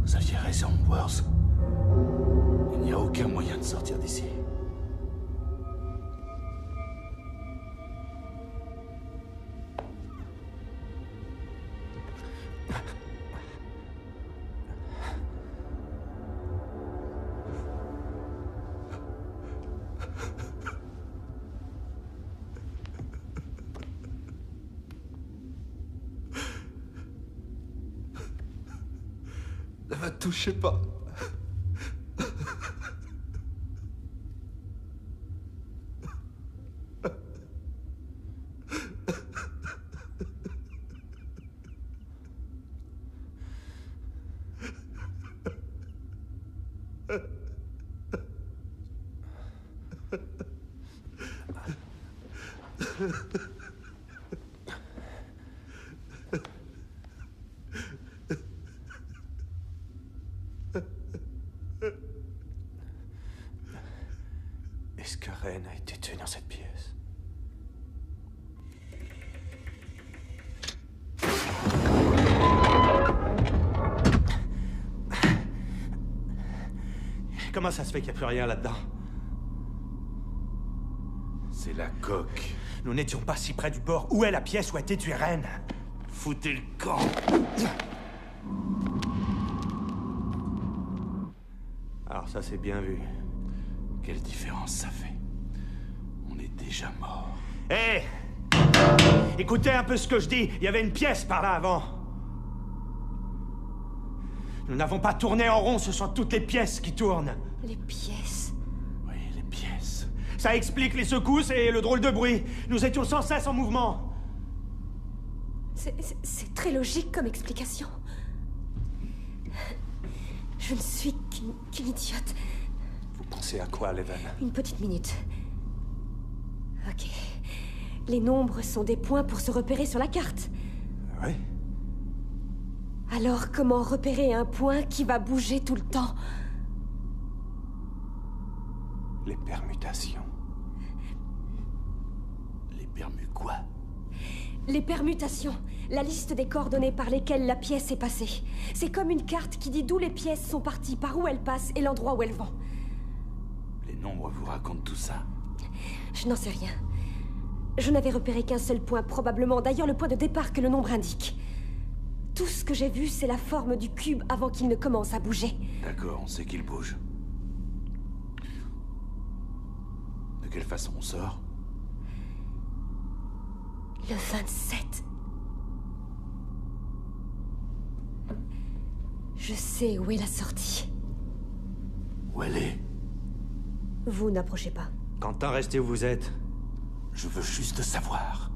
Vous aviez raison, Worth. Il n'y a aucun moyen de sortir d'ici. Ne me touchez pas. Est-ce que Ren a été tué dans cette pièce? Comment ça se fait qu'il n'y a plus rien là-dedans? C'est la coque. Nous n'étions pas si près du bord. Où est la pièce où a été tuée Ren? Foutez le camp. Alors ça, c'est bien vu. Quelle différence ça fait? On est déjà mort. Hé! Écoutez un peu ce que je dis. Il y avait une pièce par là avant. Nous n'avons pas tourné en rond, ce sont toutes les pièces qui tournent. Les pièces. Oui, les pièces. Ça explique les secousses et le drôle de bruit. Nous étions sans cesse en mouvement. C'est très logique comme explication. Je ne suis qu'une idiote. Vous pensez à quoi, Leven? Une petite minute. Ok. Les nombres sont des points pour se repérer sur la carte. Oui. Alors comment repérer un point qui va bouger tout le temps? Les permutations. Les permus quoi? Les permutations. La liste des coordonnées par lesquelles la pièce est passée. C'est comme une carte qui dit d'où les pièces sont parties, par où elles passent et l'endroit où elles vont. Les nombres vous racontent tout ça? Je n'en sais rien. Je n'avais repéré qu'un seul point, probablement. D'ailleurs, le point de départ que le nombre indique. Tout ce que j'ai vu, c'est la forme du cube avant qu'il ne commence à bouger. D'accord, on sait qu'il bouge. De quelle façon on sort? Le 27. Je sais où est la sortie. Où elle est? Vous n'approchez pas. Quentin, restez où vous êtes. Je veux juste savoir.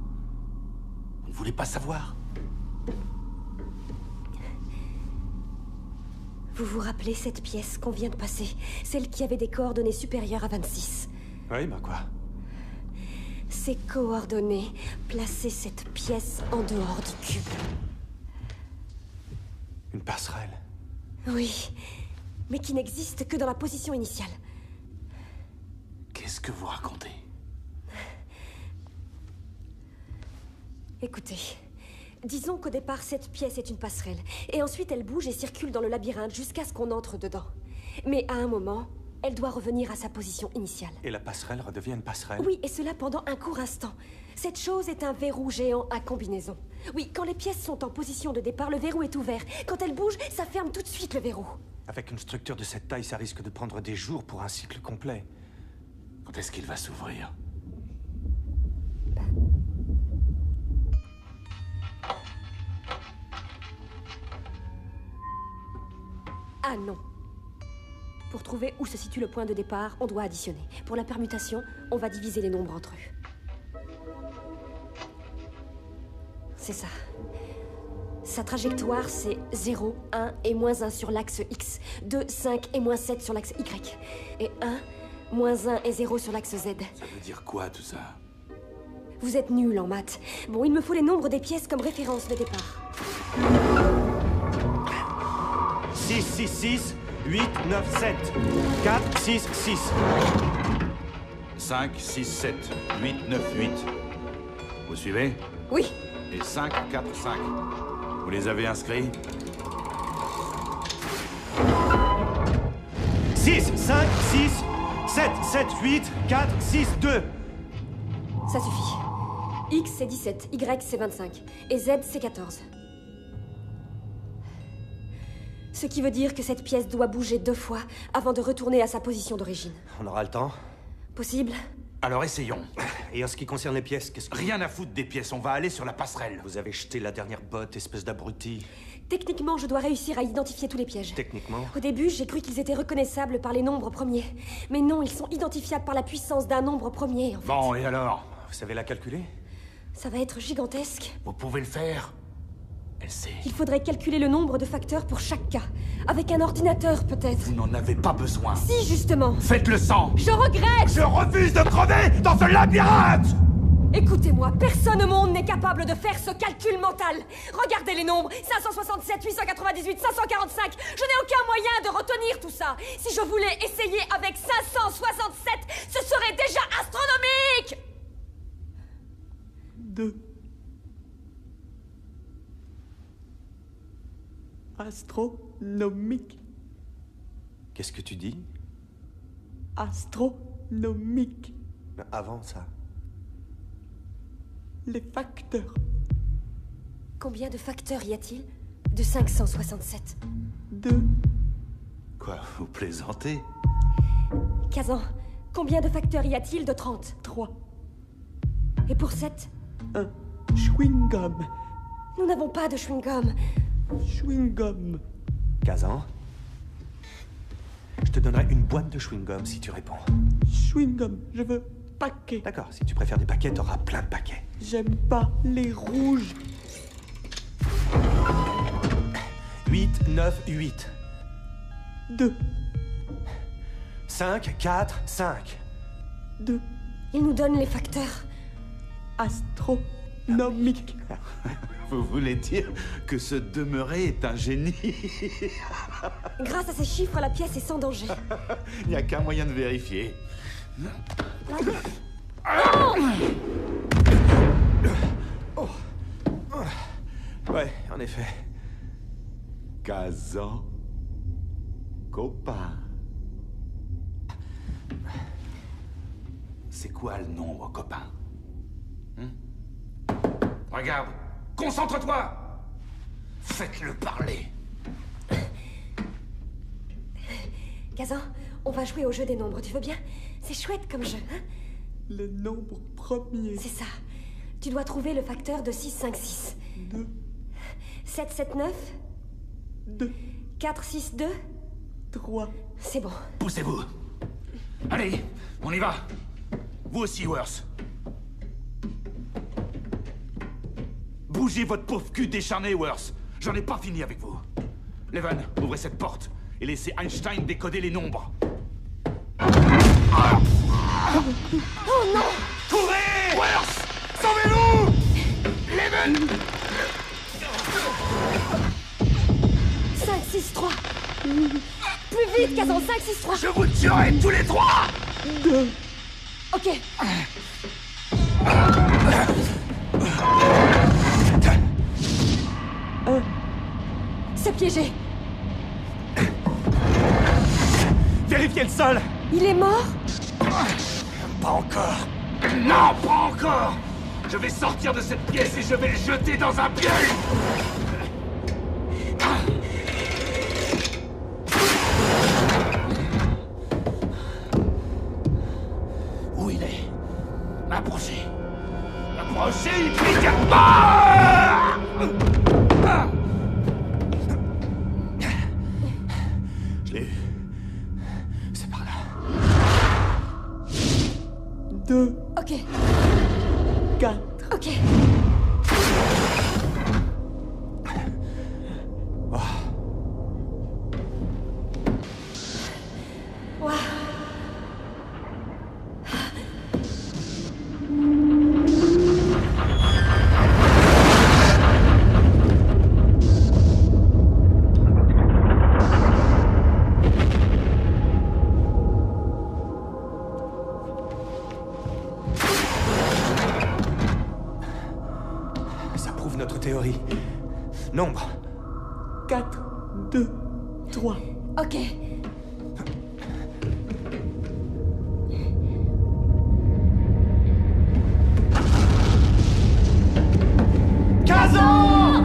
Vous ne voulez pas savoir? Vous vous rappelez cette pièce qu'on vient de passer? Celle qui avait des coordonnées supérieures à 26. Oui, bah quoi? Ces coordonnées plaçaient cette pièce en dehors du cube. Une passerelle. Oui, mais qui n'existe que dans la position initiale. Qu'est-ce que vous racontez? Écoutez, disons qu'au départ, cette pièce est une passerelle, et ensuite elle bouge et circule dans le labyrinthe jusqu'à ce qu'on entre dedans. Mais à un moment, elle doit revenir à sa position initiale. Et la passerelle redevient une passerelle? Oui, et cela pendant un court instant. Cette chose est un verrou géant à combinaison. Oui, quand les pièces sont en position de départ, le verrou est ouvert. Quand elles bougent, ça ferme tout de suite le verrou. Avec une structure de cette taille, ça risque de prendre des jours pour un cycle complet. Quand est-ce qu'il va s'ouvrir? Ah non. Pour trouver où se situe le point de départ, on doit additionner. Pour la permutation, on va diviser les nombres entre eux. C'est ça. Sa trajectoire, c'est 0, 1 et moins 1 sur l'axe X, 2, 5 et moins 7 sur l'axe Y, et 1, moins 1 et 0 sur l'axe Z. Ça veut dire quoi, tout ça? Vous êtes nuls en maths. Bon, il me faut les nombres des pièces comme référence de départ. 6, 6, 6, 8, 9, 7. 4, 6, 6. 5, 6, 7, 8, 9, 8. Vous suivez? Oui. Et 5, 4, 5. Vous les avez inscrits? 6, 5, 6, 7, 7, 8, 4, 6, 2. Ça suffit. X c'est 17, Y c'est 25, et Z c'est 14. Ce qui veut dire que cette pièce doit bouger 2 fois avant de retourner à sa position d'origine. On aura le temps? Possible? Alors essayons. Et en ce qui concerne les pièces, qu'est-ce que... Rien à foutre des pièces, on va aller sur la passerelle. Vous avez jeté la dernière botte, espèce d'abruti. Techniquement, je dois réussir à identifier tous les pièges. Techniquement? Au début, j'ai cru qu'ils étaient reconnaissables par les nombres premiers. Mais non, ils sont identifiables par la puissance d'un nombre premier, en fait. Bon, et alors? Vous savez la calculer? Ça va être gigantesque. Vous pouvez le faire? Elle sait. Il faudrait calculer le nombre de facteurs pour chaque cas. Avec un ordinateur, peut-être. Vous n'en avez pas besoin. Si, justement. Faites-le sang. Je regrette. Je refuse de crever dans ce labyrinthe! Écoutez-moi, personne au monde n'est capable de faire ce calcul mental. Regardez les nombres. 567, 898, 545. Je n'ai aucun moyen de retenir tout ça. Si je voulais essayer avec 567, ce serait déjà astronomique. 2. Astronomique. Qu'est-ce que tu dis? astronomique. Mais avant ça, Les facteurs. Combien de facteurs y a-t-il de 567? 2, Quoi, vous plaisantez? Kazan, combien de facteurs y a-t-il de 30? 3, Et pour 7? 1. Chewing-gum. Nous n'avons pas de chewing-gum. Chewing-gum. Kazan, je te donnerai une boîte de chewing-gum si tu réponds. Chewing-gum. Je veux paquet. D'accord, si tu préfères des paquets, t'auras plein de paquets. J'aime pas les rouges. 8, 9, 8. 2, 5, 4, 5. 2. Il nous donne les facteurs. Astronomique. Vous voulez dire que ce demeuré est un génie? Grâce à ces chiffres, la pièce est sans danger. Il n'y a qu'un moyen de vérifier. Ouais, en effet. Kazan. Copain. C'est quoi le nombre, copain? Regarde. Concentre-toi. Faites-le parler. Kazan, on va jouer au jeu des nombres, tu veux bien? C'est chouette comme jeu, hein? Le nombre premier. C'est ça. Tu dois trouver le facteur de 6, 5, 6. 2, 7, 7, 9. 2, 4, 6, 2. 3. C'est bon. Poussez-vous. Allez, on y va. Vous aussi, Worth. Bougez votre pauvre cul décharné, Worth. J'en ai pas fini avec vous. Leven, ouvrez cette porte et laissez Einstein décoder les nombres. Oh non! Courez! Worth! Sauvez-nous! Leven! 5, 6, 3. Plus vite, Kazan, 5, 6, 3. Je vous tuerai tous les trois! 2. Ok. C'est piégé. Vérifiez le sol! Il est mort? Pas encore. Non, pas encore! Je vais sortir de cette pièce et je vais le jeter dans un piège! Où il est? Approchez! Approchez immédiatement! Je l'ai eu. C'est par là. 2, Ok. 4. Ok. Waouh. Ça prouve notre théorie. Nombre. 4, 2, 3. Ok. Kazan!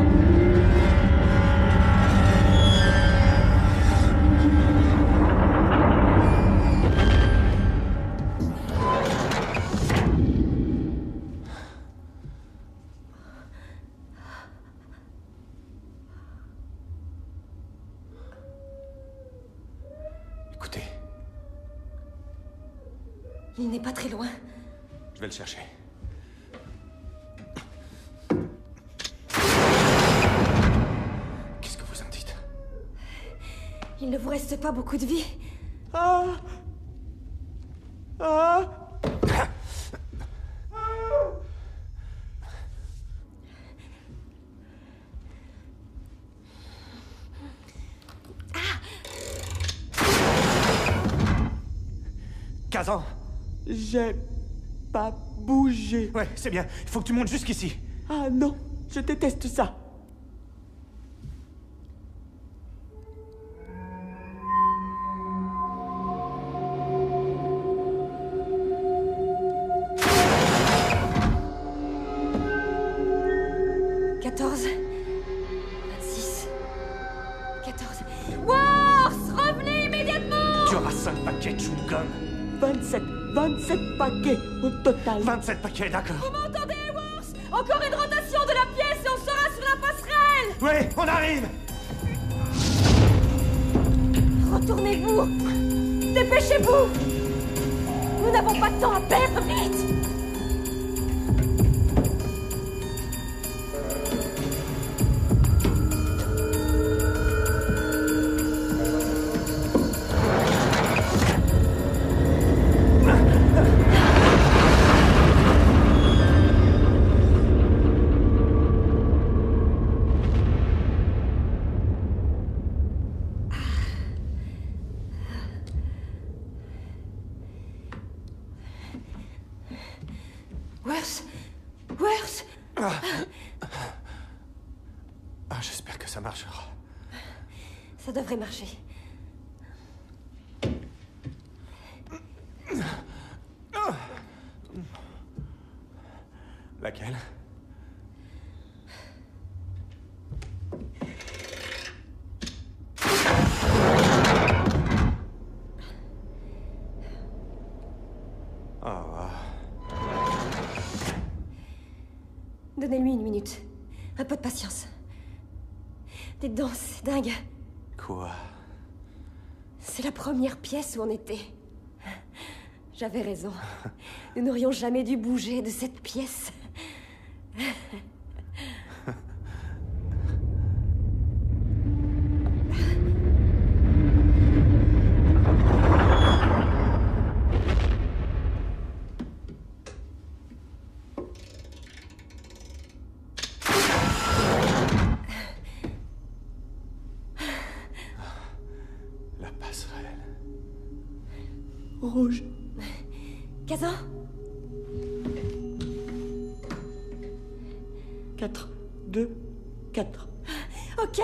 Écoutez, Il n'est pas très loin. je vais le chercher. Qu'est-ce que vous en dites? Il ne vous reste pas beaucoup de vie. Ah! Ah! Kazan! J'ai pas bougé. Ouais, c'est bien. Il faut que tu montes jusqu'ici. Ah non, je déteste ça. Wars, revenez immédiatement! Tu auras 5 paquets de chewing-gum. 27 paquets au total. 27 paquets, d'accord. Vous m'entendez, Wars? Encore une rotation de la pièce et on sera sur la passerelle! Oui, on arrive! Retournez-vous! Dépêchez-vous! Nous n'avons pas de temps à perdre, vite! Wers! J'espère que ça marchera. Ça devrait marcher. Laquelle? Donnez-lui une minute. Un peu de patience. Dites donc, c'est dingue. Quoi? C'est la première pièce où on était. J'avais raison. Nous n'aurions jamais dû bouger de cette pièce. Rouge. Kazan? 4, 2, 4. Ok.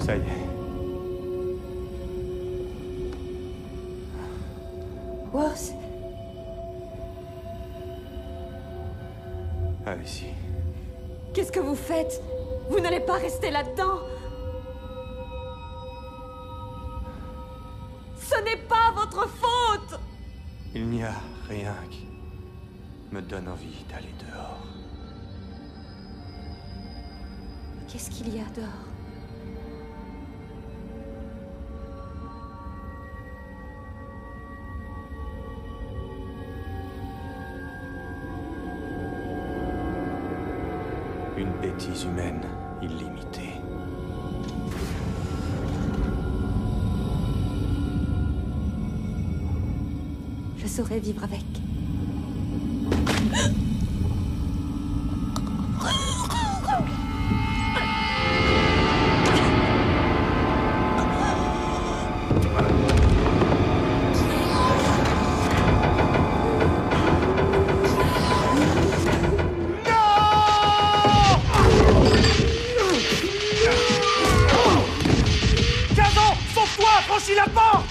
Ça y est. Wars? Allez-y. Qu'est-ce que vous faites? Vous n'allez pas rester là-dedans? Ce n'est pas votre faute! Il n'y a rien qui me donne envie d'aller dehors. Qu'est-ce qu'il y a dehors? Une bêtise humaine illimitée. Je saurais vivre avec. Franchis la porte!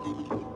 Allez.